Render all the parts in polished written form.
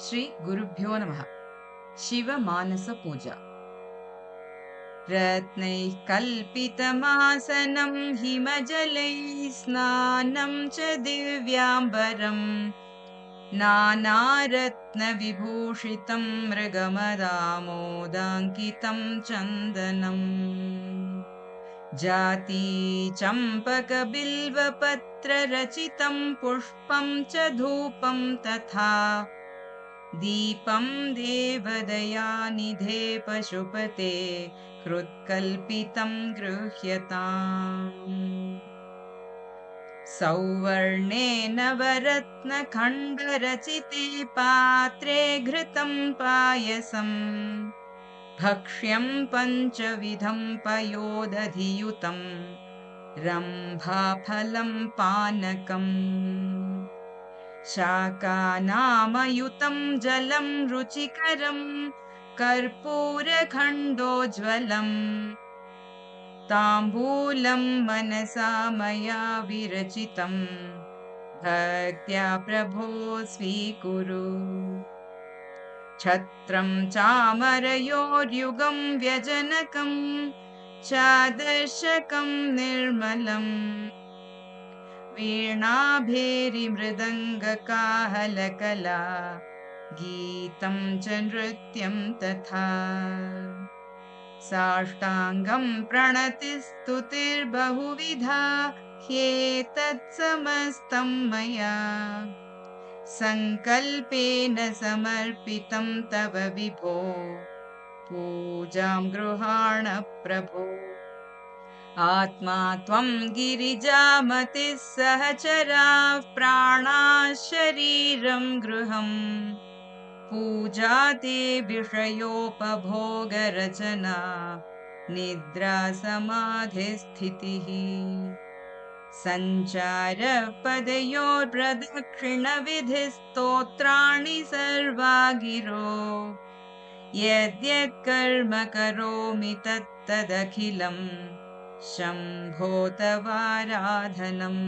श्री गुरुभ्यो नमः। शिवमानस पूजा। रत्नैः कल्पितमासनं हिमजलैः स्नानं च दिव्याम्बरम् नानारत्नविभूषितं मृगमदामोदाङ्कितं चन्दनम् जाती चम्पकबिल्वपत्ररचितं पुष्पं च धूपं तथा दीपं देवदयानिधे पशुपते हृत्कल्पितं गृह्यताम् सौवर्णे नवरत्नखण्डरचिते पात्रे घृतं पायसम् भक्ष्यं पञ्चविधं पयोदधियुतं रम्भाफलं पानकम् शाकानामयुतं जलं रुचिकरं कर्पूरखण्डोज्ज्वलम् ताम्बूलं मनसा मया विरचितं भक्त्या प्रभो स्वीकुरु छत्रं चामरयोर्युगं व्यजनकं चादर्शकं निर्मलम् वीणाभेरिमृदङ्गकाहलकला गीतं च नृत्यं तथा साष्टाङ्गं प्रणतिस्तुतिर्बहुविधा ह्येतत्समस्तं मया सङ्कल्पेन समर्पितं तव विभो पूजां गृहाण प्रभो आत्मा त्वं गिरिजामतिः सहचराः प्राणाः शरीरं गृहम् पूजा ते विषयोपभोगरचना निद्रा समाधिस्थितिः सञ्चारपदयोर्प्रदक्षिणविधिस्तोत्राणि सर्वा गिरो यद्यत् कर्म करोमि तत्तदखिलं शम्भो तवाराधनम्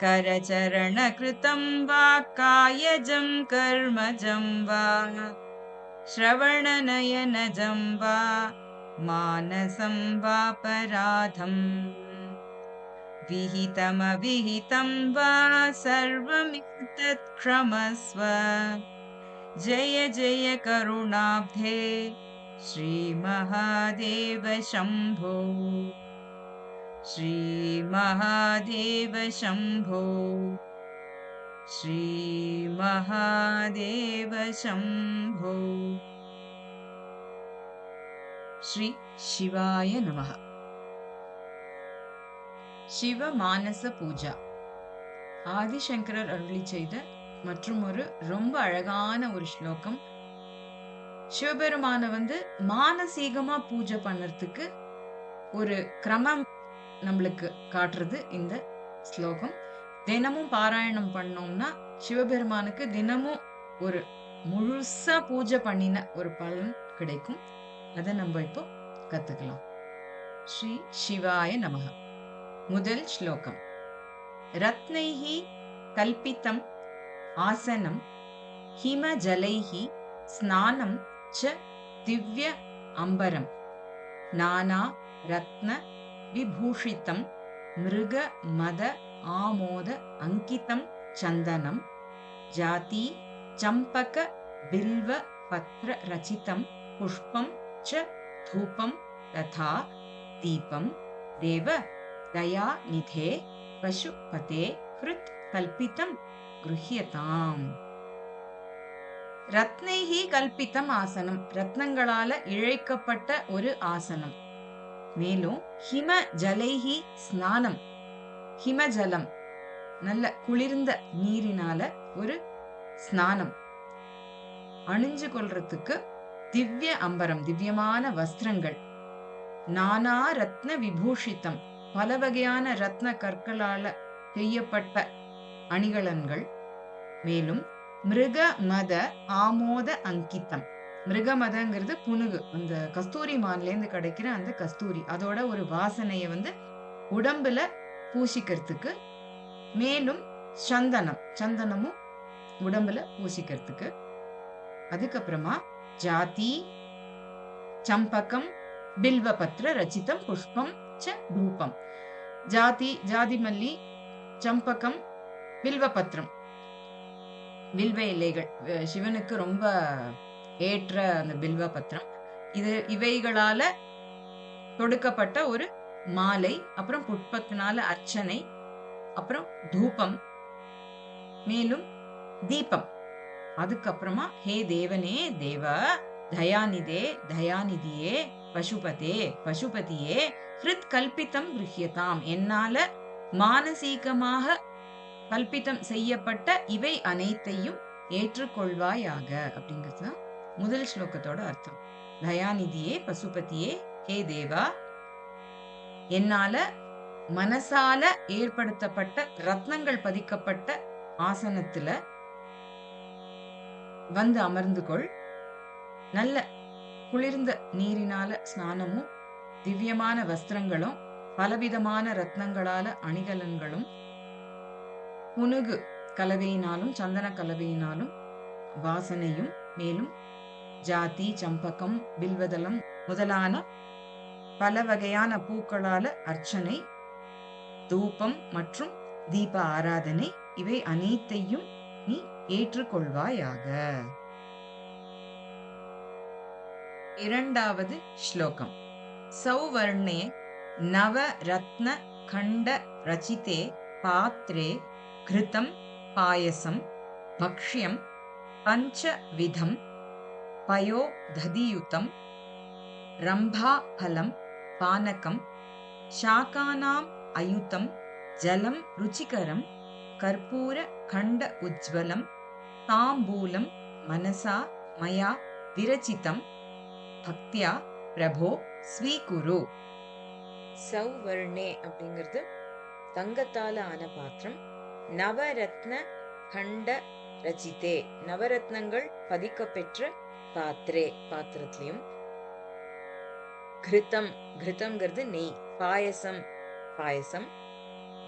करचरणकृतं वा कायजं कर्मजं वा श्रवणनयनजं वा मानसं वापराधम् विहितमविहितं वा सर्वमेतत् क्षमस्व जय जय करुणाब्धे श्रीमहादेव शम्भो श्रीमहादेव शम्भो श्रीमहादेव शम्भो। श्री शिवाय नमः। शिवमानस पूजा ஆதிசங்கரர் அருளி செய்த மற்றும் ஒரு ரொம்ப அழகான ஒரு ஸ்லோகம். சிவபெருமான மானசீகமா பூஜை பண்ணறதுக்கு ஒரு கிரமம் நம்மளுக்கு காட்டுறது இந்த ஸ்லோகம். தினமும் பாராயணம் பண்ணோம்னா சிவபெருமானுக்கு தினமும் ஒரு முழுசா பூஜை பண்ணின ஒரு பலன் கிடைக்கும். அதை நம்ம இப்போ கத்துக்கலாம். ஸ்ரீ சிவாய நமஹ. முதல் ஸ்லோகம். ரத்னைஹி கல்பிதம் ஆசனம் ஹிமஜலைஹி ஸ்நானம் ச திவ்ய அம்பரம் நானா ரத்ன விபூஷிதம் மிருக மத ஆமோத அங்கிதம் சந்தனம் ஜாதி சம்பக பில்வ பத்ர ரச்சிதம் புஷ்பம் ச தூபம் ததா தீபம் தேவ தயா நிதே பசுபதே ஹிருத் கல்பிதம் கிருஹ்யதாம். ரத்னைஹி கல்பிதம் ஆசனம், ரத்னங்களால இழைக்கப்பட்ட ஒரு ஆசனம். மேலும் ஹிம ஜலைஹி ஸ்நானம், ஹிமஜலம் நல்ல குளிர்ந்த நீரினால ஒரு ஸ்நானம், அணிஞ்சு கொள்றதுக்கு திவ்ய அம்பரம் திவ்யமான வஸ்திரங்கள், நானா ரத்ன விபூஷிதம் பல வகையான ரத்ன கற்களால செய்யப்பட்ட அணிகலன்கள், மேலும் மிருக மத ஆமோத அங்கிதம், மிருகமதங்கிறது புனுகு, அந்த கஸ்தூரி மான்லேருந்து கிடைக்கிற அந்த கஸ்தூரி, அதோட ஒரு வாசனைய உடம்புல பூசிக்கிறதுக்கு, மேலும் சந்தனம், சந்தனமும் உடம்புல பூசிக்கிறதுக்கு. அதுக்கப்புறமா ஜாதி சம்பகம் பில்வபத்ர ரச்சிதம் புஷ்பம் ச தூபம். ஜாதி மல்லி, சம்பகம், பில்வபத்ரம், வில்வ இலைகள், சிவனுக்கு ரொம்ப ஏற்ற அந்த பில்வ பத்திரம். இவைகளால தொடுக்கப்பட்ட ஒரு மாலை, அப்புறம் புஷ்பத்தினால அர்ச்சனை, அப்புறம் தூபம், மேலும் தீபம். அதுக்கப்புறமா ஹே தேவனே தேவ, தயாநிதே தயாநிதியே, பசுபதே பசுபதியே, ஹிருத் கல்பித்தம் கிருஹ்யதாம், என்னால மானசீகமாக கல்பித்தம் செய்யப்பட்ட இவை அனைத்தையும் ஏற்றுக்கொள்வாயாக அப்படிங்கிறதுதான் முதல் ஸ்லோகத்தோட அர்த்தம். தயாநிதியே பசுபதியே ஹே தேவா, என்னால மனசால ஏற்படுத்தப்பட்ட ரத்னங்கள் பதிக்கப்பட்ட ஆசனத்துல வந்து அமர்ந்து கொள். நல்ல குளிர்ந்த நீரினால ஸ்நானமும், திவ்யமான வஸ்திரங்களும், பலவிதமான ரத்னங்களால அணிகலன்களும், புனுகு கலவையினாலும் சந்தன கலவையினாலும் வாசனையும், மேலும் ஜாதி சம்பகம் பில்வதளம் முதலான பல வகையான பூக்களால அர்ச்சனை, தூபம் மற்றும் தீப ஆராதனை, இவை அனைத்தையும் நீ ஏற்றுக்கொள்வாயாக. இரண்டாவது ஸ்லோகம். சௌவர்ணே நவ ரத்ன கண்ட ரச்சிதே பாத்ரே கிருதம் பாயசம் பக்ஷ்யம் பஞ்சவிதம் பயோ ததியுதம் ரம்பாபலம் பானகம் சாகானாம் அயுதம் ஜலம் ருச்சிகரம் கற்பூர கண்ட உஜ்வலம் தாம்பூலம் மனசா மயா விரச்சிதம் பக்தியா பிரபோ ஸ்வீகுரு. சௌவர்ணே அப்படிங்கிறது தங்கத்தால ஆன பாத்திரம். நவரத்ன கண்ட ரச்சிதே, நவரத்னங்கள் பதிக்கப்பெற்ற பாத்திரே, பாத்திரத்திலையும். கிருதம், கிருதம்ங்கிறது நெய். பாயசம், பாயசம்.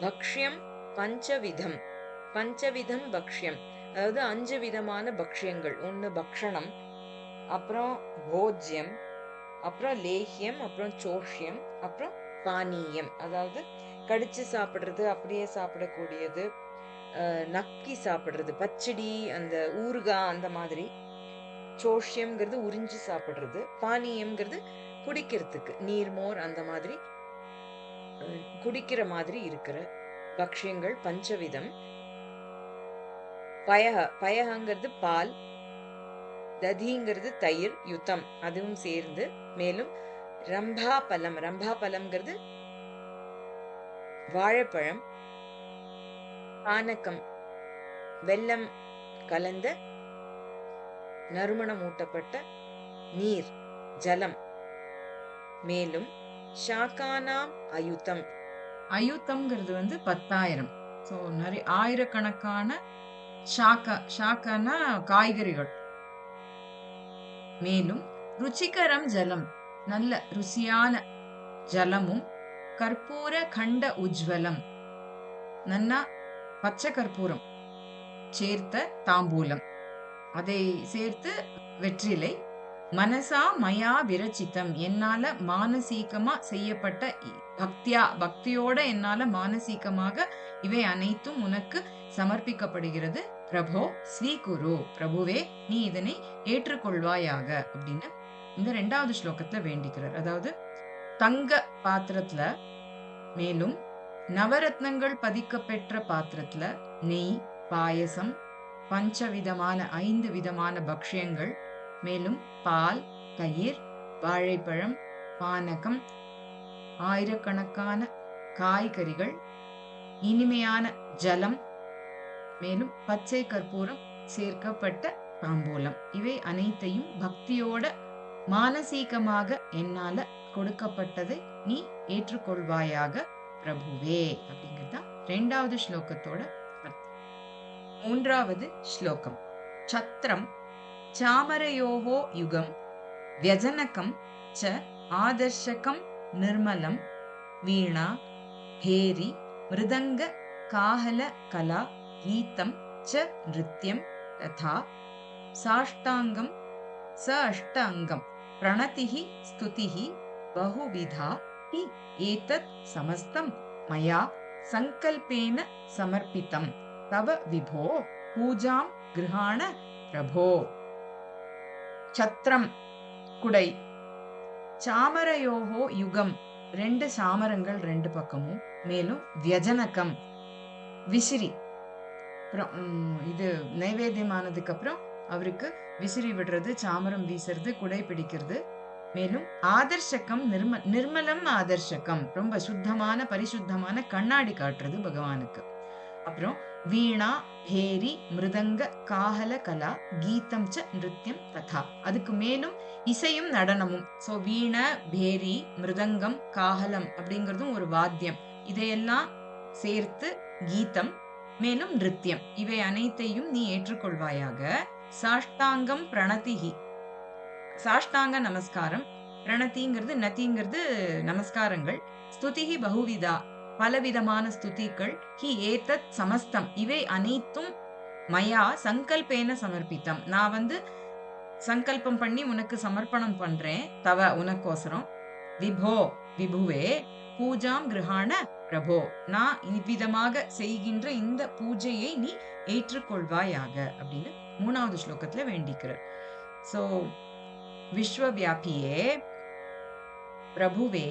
பக்ஷ்யம் பஞ்சவிதம், பஞ்சவிதம் பக்ஷ்யம், அதாவது 5 விதமான பக்ஷ்யங்கள். ஒண்ணு பக்ஷணம், அப்புறம் போஜ்யம், அப்புறம் லேஹ்யம், அப்புறம் சோஷ்யம், அப்புறம் பானீயம், அதாவது கடிச்சு சாப்பிடுறது, அப்படியே சாப்பிடக்கூடியது, நக்கி சாப்பிடுறது, பச்சடி, அந்த ஊறுகாய் அந்த மாதிரி. சோஷ்யம்ங்கிறது உறிஞ்சு சாப்பிடுறது. பானீயம்ங்கிறது குடிக்கிறதுக்கு, நீர்மோர் அந்த மாதிரி குடிக்கிற மாதிரி இருக்கிற பக்ஷ்யங்கள் பஞ்சவிதம். பயகங்கிறது பால், ததிங்கிறது தயிர், யுத்தம் அதுவும் சேர்ந்து. மேலும் ரம்பாபலம், ரம்பாபலம்ங்கிறது வாழைப்பழம். பானகம், வெல்லம் கலந்த நறுமணம் ஊட்டப்பட்ட நீர், ஜலம். மேலும் ஷாக்கானாம் அயுதம், அயுதம்ங்கிறது 10,000. ஸோ நிறைய ஆயிரக்கணக்கான ஷாக்கானா காய்கறிகள். மேலும் ருச்சிகரம் ஜலம், நல்ல ருசியான ஜலமும். கற்பூர கண்ட உஜ்வலம், நன்னா பச்சை கற்பூரம் சேர்த்த தாம்பூலம், அதை சேர்த்து வெற்றிலை. மனசா மயா விரச்சிதம், என்னால மானசீகமா செய்யப்பட்ட பக்தியா, பக்தியோட என்னால மானசீகமாக இவை அனைத்தும் உனக்கு சமர்ப்பிக்கப்படுகிறது. பிரபோ ஸ்வீகுரு, பிரபுவே நீ இதனை ஏற்றுக்கொள்வாயாக அப்படின்னு இந்த 2வது ஸ்லோகத்துல வேண்டிக்கிறார். அதாவது தங்க பாத்திரத்துல, மேலும் நவரத்னங்கள் பதிக்கப்பெற்ற பாத்திரத்துல நெய், பாயசம், பஞ்சவிதமான 5 விதமான பக்ஷ்யங்கள், மேலும் பால், தயிர், வாழைப்பழம், பானகம், ஆயிரக்கணக்கான காய்கறிகள், இனிமையான ஜலம், மேலும் பச்சை கற்பூரம் சேர்க்கப்பட்ட தாம்பூலம், இவை அனைத்தையும் பக்தியோட மானசீகமாக என்னால கொடுக்கப்பட்டதை நீ ஏற்றுக்கொள்வாயாக பிரபுவே அப்படிங்கிறது 2வது ஸ்லோகத்தோட அர்த்தம். 3வது ஸ்லோகம். சத்ரம் சாமரயோஹோ யுகம் வியஜனகம் ச ஆதர்ஷகம் நிர்மலம் வீணா பேரி மிருதங்க காஹல கலா கீதம் ச நிருத்யம் तथा साष्टांगम स अष्टांगम प्रणतिः स्तुतिः बहुविधा हि एतत् समस्तं मया संकल्पेन समर्पितं तव विभो पूजां गृहाण प्रभो. சத்திரம் குடை, சாமரயோகோ யுகம், 2 சாமரங்கள் 2 பக்கமும், மேலும் வியஜனகம் விசிறி. இது நைவேத்தியமானதுக்கு அப்புறம் அவருக்கு விசிறி விடுறது, சாமரம் வீசுறது, குடை பிடிக்கிறது. மேலும் ஆதர்ஷகம் நிர்மலம் ஆதர்ஷகம், ரொம்ப சுத்தமான பரிசுத்தமான கண்ணாடி காட்டுறது பகவானுக்கு. அப்புறம் வீணா பேரி மிருதங்க காஹல கலா கீதம் ச நிருத்யம் ததா, அதுக்கு மேலும் இசையும் நடனமும். சோ வீண பேரி மிருதங்கம் காஹலம் அப்படிங்கிறதும் ஒரு வாத்தியம், இதையெல்லாம் சேர்த்து கீதம் மேலும் நிருத்யம், இவை அனைத்தையும் நீ ஏற்றுக்கொள்வாயாக. சாஷ்டாங்கம் பிரணதிஹி, சாஷ்டாங்க நமஸ்காரம், பிரணதிங்கிறது நதிங்கிறது நமஸ்காரங்கள், ஸ்துதிஹி பகுவிதா பலவிதமான ஸ்துதிகள், ஹி ஏதத் சமஸ்தம் இவை அனைத்தும் மயா சங்கல்பேன சமர்ப்பித்தம் நான் சங்கல்பம் பண்ணி உனக்கு சமர்ப்பணம் பண்றேன், தவ உனக்கோசரம், விபோ விபுவே பூஜாம் கிரஹாண பிரபோ நான் இவ்விதமாக செய்கின்ற இந்த பூஜையை நீ ஏற்றுக்கொள்வாயாக அப்படின்னு 3வது ஸ்லோகத்துல வேண்டிக்கிறார். சோ விஸ்வவியாபியே பிரபுவே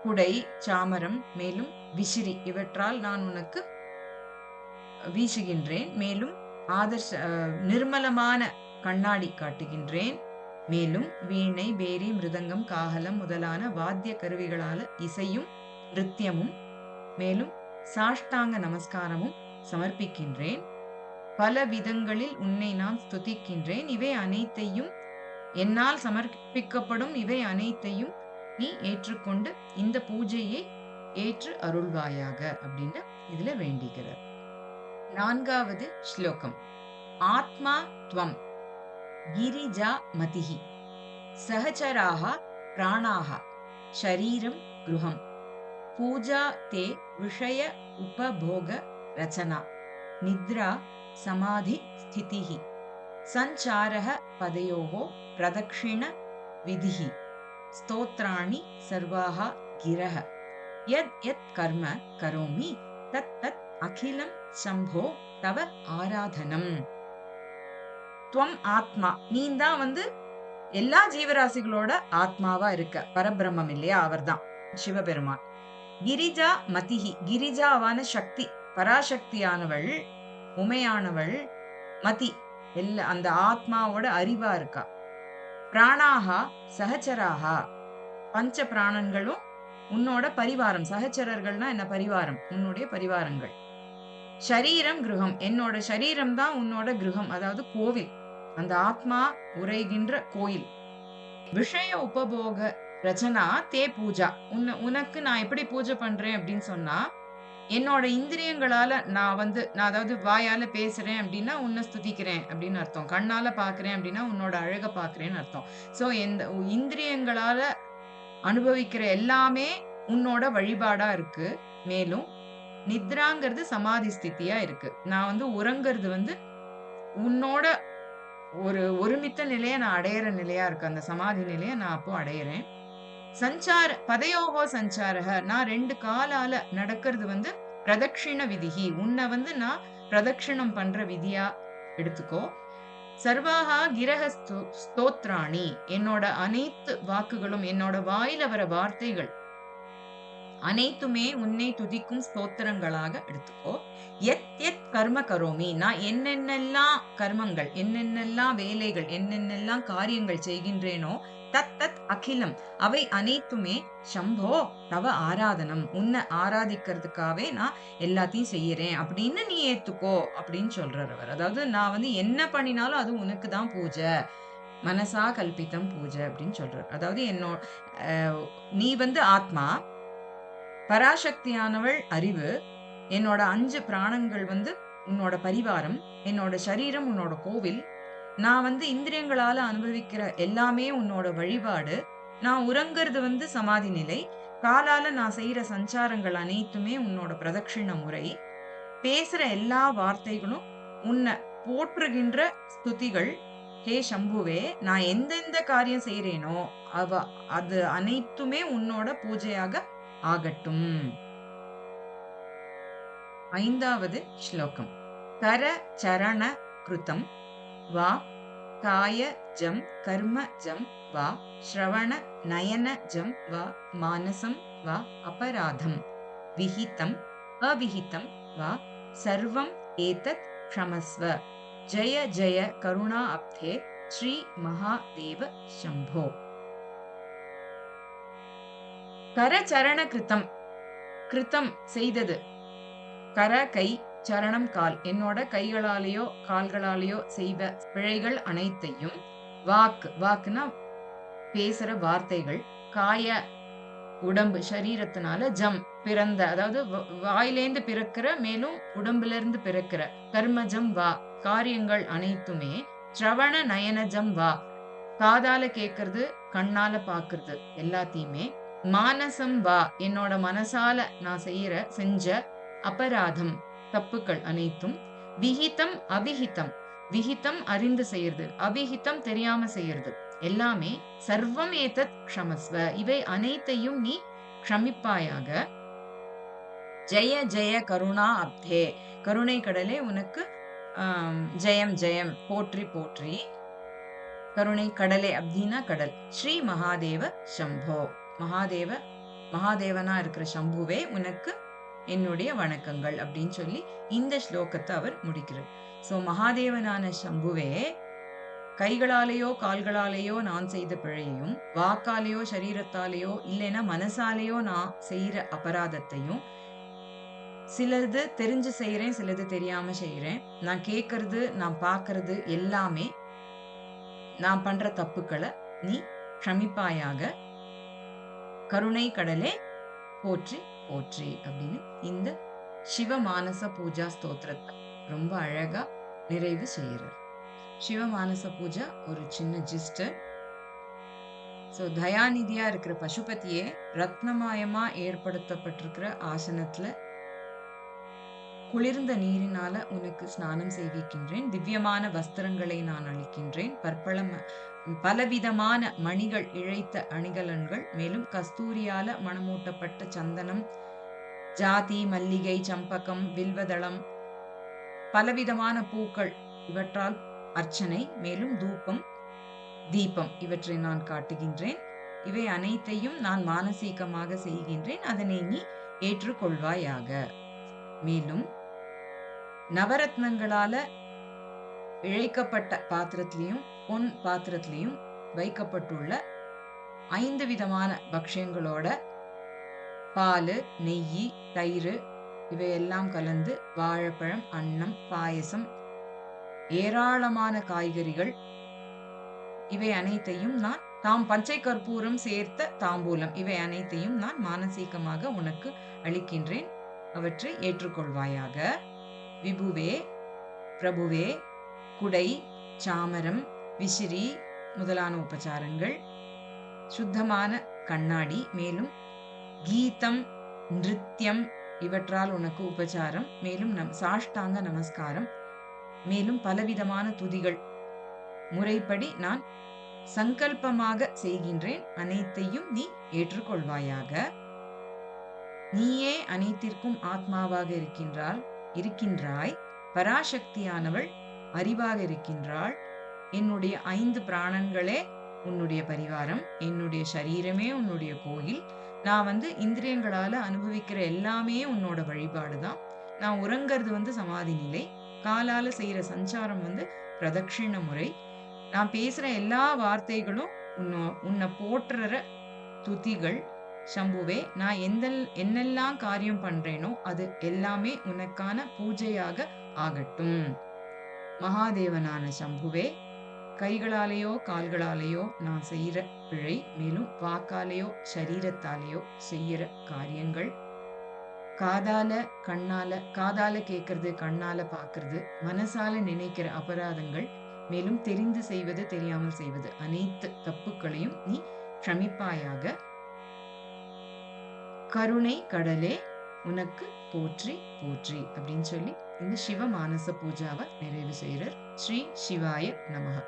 குடை சாமரம் மேலும் விசிறி இவற்றால் நான் உனக்கு வீசுகின்றேன், மேலும் நிர்மலமான கண்ணாடி காட்டுகின்றேன், மேலும் வீணை பேரி மிருதங்கம் காஹலம் முதலான வாத்திய கருவிகளால இசையும் நிருத்தியமும் மேலும் சாஷ்டாங்க நமஸ்காரமும் சமர்ப்பிக்கின்றேன், பல விதங்களில் உன்னை நான் ஸ்துதிக்கின்றேன், இவை அனைத்தையும் என்னால் சமர்ப்பிக்கப்படும் இவை அனைத்தையும் நீ ஏற்றுக்கொண்டு இந்த பூஜையை ஏற்று அருள்வாயாக அப்படின்னு இதுல வேண்டிக்கிறார். 4வது ஸ்லோகம். ஆத்மா த்வம் கிரிஜா மதிஹி சஹச்சராஹ பிராணாஹ ஷரீரம் கிருஹம் பூஜா தே விஷய உபபோக ரச்சனா நித்ரா சமாதி ஸ்திதிஹி சஞ்சாரஹ பதயோஹோ பிரதக்ஷிண விதிஹி ஸ்தோத்ராணி சர்வாஹ கிரஹ யத் யத் கர்ம கரோமி தத் தத் அகிலம் சம்போ தவ ஆராதனம். துவம் ஆத்மா, நீ தான் எல்லா ஜீவராசிகளோட ஆத்மாவா இருக்க, பரபிரம்மம் இல்லையா, அவர்தான் சிவபெருமான். கிரிஜா மதிஹி, கிரிஜாவான சக்தி, பராசக்தியானவள், உமையானவள், மதி எல்லா அந்த ஆத்மாவோட அறிவா இருக்கா. பிராணாகா சஹச்சராகா, பஞ்ச பிராணன்களும் உன்னோட பரிவாரம், சஹச்சரர்கள்னா என்ன, பரிவாரம், உன்னுடைய பரிவாரங்கள். ஷரீரம் கிருஹம், என்னோட சரீரம் தான் உன்னோட கிருஹம், அதாவது கோவில், அந்த ஆத்மா உரைகின்ற கோயில். விஷய உபபோக ரச்சனா தே பூஜா, உனக்கு நான் எப்படி பூஜை பண்றேன் அப்படின்னு சொன்னா, என்னோட இந்திரியங்களால நான் அதாவது வாயால பேசுறேன் அப்படின்னா உன்னை ஸ்துதிக்கிறேன் அப்படின்னு அர்த்தம், கண்ணால பாக்குறேன் அப்படின்னா உன்னோட அழக பாக்குறேன்னு அர்த்தம். சோ இந்த இந்திரியங்களால அனுபவிக்கிற எல்லாமே உன்னோட வழிபாடா இருக்கு. மேலும் நித்ராங்கிறது சமாதி ஸ்திதியா இருக்கு, நான் உறங்கிறது உன்னோட ஒருமித்த நிலைய நான் அடையிற நிலையா இருக்கு, அந்த சமாதி நிலைய நான் அப்போ அடையிறேன். சஞ்சார பதயோகோ சஞ்சாரக, நான் 2 காலால நடக்கிறது பிரதக்ஷிண விதிகி, உன்னை நான் பிரதக்ஷிணம் பண்ற விதியா எடுத்துக்கோ. சர்வாகா கிரக ஸ்தோத்ராணி, என்னோட அனைத்து வாக்குகளும், என்னோட வாயில வர வார்த்தைகள் அனைத்துமே உன்னை துதிக்கும் ஸ்தோத்திரங்களாக எடுத்துக்கோ. எத் எத் கர்ம கரோமி, நான் என்னென்னெல்லாம் கர்மங்கள், என்னென்னெல்லாம் வேலைகள், என்னென்னெல்லாம் காரியங்கள் செய்கின்றேனோ தத் தத் அகிலம், அவை அனைத்துமே சம்போ தவ ஆராதனம், உன்னை ஆராதிக்கிறதுக்காகவே நான் எல்லாத்தையும் செய்யறேன் அப்படின்னு நீ ஏத்துக்கோ அப்படின்னு சொல்றார் அவர். அதாவது நான் என்ன பண்ணினாலும் அது உனக்கு தான் பூஜை, மனசா கல்பித்தம் பூஜை அப்படின்னு சொல்றார். அதாவது நீ ஆத்மா, பராசக்தியானவள் அறிவு, என்னோட 5 பிராணங்கள் உன்னோட பரிவாரம், என்னோட சரீரம் உன்னோட கோவில், நான் இந்திரியங்களால அனுபவிக்கிற எல்லாமே உன்னோட வழிபாடு, நான் உறங்கிறது சமாதி நிலை, காலால நான் செய்யற சஞ்சாரங்கள் அனைத்துமே உன்னோட பிரதட்சிண முறை, பேசுற எல்லா வார்த்தைகளும் உன்னை போற்றுகின்ற ஸ்துதிகள், ஹே சம்புவே, நான் எந்தெந்த காரியம் செய்றேனோ அது அனைத்துமே உன்னோட பூஜையாக ஆகட்டும். 5வது ஸ்லோகம். கர சரண கிருதம் வா காய ஜம் கர்ம ஜம் வா ஸ்ரவண நயன ஜம் வா மானசம் வா அபராதம் விஹிதம் அவிஹிதம் வா சர்வம் ஏதத் க்ஷமஸ்வ. ஜய ஜய கருணா அப்தே ஸ்ரீ மகாதேவ சம்போ. கரச்சரண கிருத்தம், கிருத்தம் செய்தது. கர கை, சரணம் கால், என்னோட கைகளாலேயோ கால்களாலேயோ செய்த பிழைகள் அனைத்தையும், வாக்கு, வாக்குனா பேசுற வார்த்தைகள், காய உடம்பு சரீரத்தினால, ஜம் பிறந்த, அதாவது வாயிலேந்து பிறக்கிற, மேலும் உடம்புல இருந்து பிறக்கிற, கர்மஜம் வா காரியங்கள் அனைத்துமே, ஸ்ரவண நயனஜம் வா காதால கேட்கறது கண்ணால பாக்குறது எல்லாத்தையுமே, மானசம் வா என்னோட மனசால நான் செஞ்ச அபராதம் தப்புக்கள் அனைத்தும், விஹிதம் அவிஹிதம், விஹிதம் அறிந்து செய்யறது, அவிஹிதம் தெரியாம செய்யறது எல்லாமே, சர்வம் ஏதத் க்ஷமஸ்வ இவை அனைத்தையும் நீ க்ஷமிப்பாயாக. ஜெய ஜெய கருணா அப்தே கருணை கடலே உனக்கு ஜெயம் ஜெயம், போற்றி போற்றி. கருணை கடலே அப்படின்னா கடல். ஸ்ரீ மகாதேவ சம்போ, மகாதேவனா இருக்கிற சம்புவே உனக்கு என்னுடைய வணக்கங்கள் அப்படின்னு சொல்லி இந்த ஸ்லோகத்தை அவர் முடிக்கிறார். சோ மகாதேவனான சம்புவே, கைகளாலேயோ கால்களாலேயோ நான் செய்த பிழையையும், வாக்காலேயோ சரீரத்தாலேயோ இல்லைன்னா மனசாலேயோ நான் செய்யற அபராதத்தையும், சிலது தெரிஞ்சு செய்யறேன், சிலது தெரியாம செய்யறேன், நான் கேட்கறது நான் பாக்குறது எல்லாமே நான் பண்ற தப்புக்களை நீ க்ஷமிப்பாயாக. கருணை கடலே போற்றி போற்றி அப்படின்னு இந்த சிவமானச பூஜா ஸ்தோத்திரத்தை ரொம்ப அழகா நிறைவு செய்யறார். சிவமானச பூஜா ஒரு சின்ன ஜிஸ்ட். சோ தயாநிதியா இருக்கிற பசுபதியே ரத்னமாயமா ஏற்படுத்தப்பட்டிருக்கிற ஆசனத்துல குளிர்ந்த நீரினால உனக்கு ஸ்நானம் செய்விக்கின்றேன். திவ்யமான வஸ்திரங்களை நான் அளிக்கின்றேன். பலவிதமான மணிகள் இழைத்த அணிகலன்கள், மேலும் கஸ்தூரியால மணமூட்டப்பட்ட சந்தனம், ஜாதி, மல்லிகை, சம்பகம், வில்வதளம், பலவிதமான பூக்கள் இவற்றால் அர்ச்சனை, மேலும் தூபம், தீபம் இவற்றை நான் காட்டுகின்றேன். இவை அனைத்தையும் நான் மானசீகமாக செய்கின்றேன். அதனை நீ ஏற்றுக்கொள்வாயாக. மேலும் நவரத்னங்களால இழைக்கப்பட்ட பாத்திரத்திலையும் பொன் பாத்திரத்திலையும் வைக்கப்பட்டுள்ள 5 விதமான பக்ஷ்யங்களோட பால், நெய், தயிர் இவையெல்லாம் கலந்து, வாழைப்பழம், அன்னம், பாயசம், ஏராளமான காய்கறிகள் இவை அனைத்தையும் நான் பச்சை கற்பூரம் சேர்த்த தாம்பூலம் இவை அனைத்தையும் நான் மானசீகமாக உனக்கு அளிக்கின்றேன். அவற்றை ஏற்றுக்கொள்வாயாக. விபுவே, பிரபுவே, குடை, சாமரம், விசிறி முதலான உபச்சாரங்கள், சுத்தமான கண்ணாடி, மேலும் கீதம், நிருத்தியம் இவற்றால் உனக்கு உபச்சாரம், மேலும் சாஷ்டாங்க நமஸ்காரம், மேலும் பலவிதமான துதிகள் முறைப்படி நான் சங்கல்பமாக செய்கின்றேன். அனைத்தையும் நீ ஏற்றுக்கொள்வாயாக. நீயே அனைத்திற்கும் ஆத்மாவாக இருக்கின்றாய். பராசக்தியானவள் அறிவாக இருக்கின்றாள். என்னுடைய 5 பிராணங்களே உன்னுடைய பரிவாரம், என்னுடைய சரீரமே உன்னுடைய கோயில். நான் இந்திரியங்களால அனுபவிக்கிற எல்லாமே உன்னோட வழிபாடுதான். நான் உறங்கிறது சமாதி நிலை. காலால செய்யற சஞ்சாரம் பிரதட்சிண முறை. நான் பேசுற எல்லா வார்த்தைகளும் உன்னை போற்றுற துதிகள். சம்புவே, நான் என்னெல்லாம் காரியம் பண்றேனோ அது எல்லாமே உனக்கான பூஜையாக ஆகட்டும். மகாதேவனான சம்புவே, கைகளாலேயோ கால்களாலேயோ நான் செய்யற பிழை, மேலும் வாக்காலேயோ சரீரத்தாலேயோ செய்யற காரியங்கள், காதால கேட்கறது, கண்ணால பாக்குறது, மனசால நினைக்கிற அபராதங்கள், மேலும் தெரிந்து செய்வது தெரியாமல் செய்வது அனைத்து தப்புக்களையும் நீ க்ஷமிப்பாயாக. கருணை கடலே உனக்கு போற்றி போற்றி அப்படின்னு சொல்லி இந்த சிவ மானச பூஜாவை நிறைவு செய்யறார். ஸ்ரீ சிவாய நமஹ.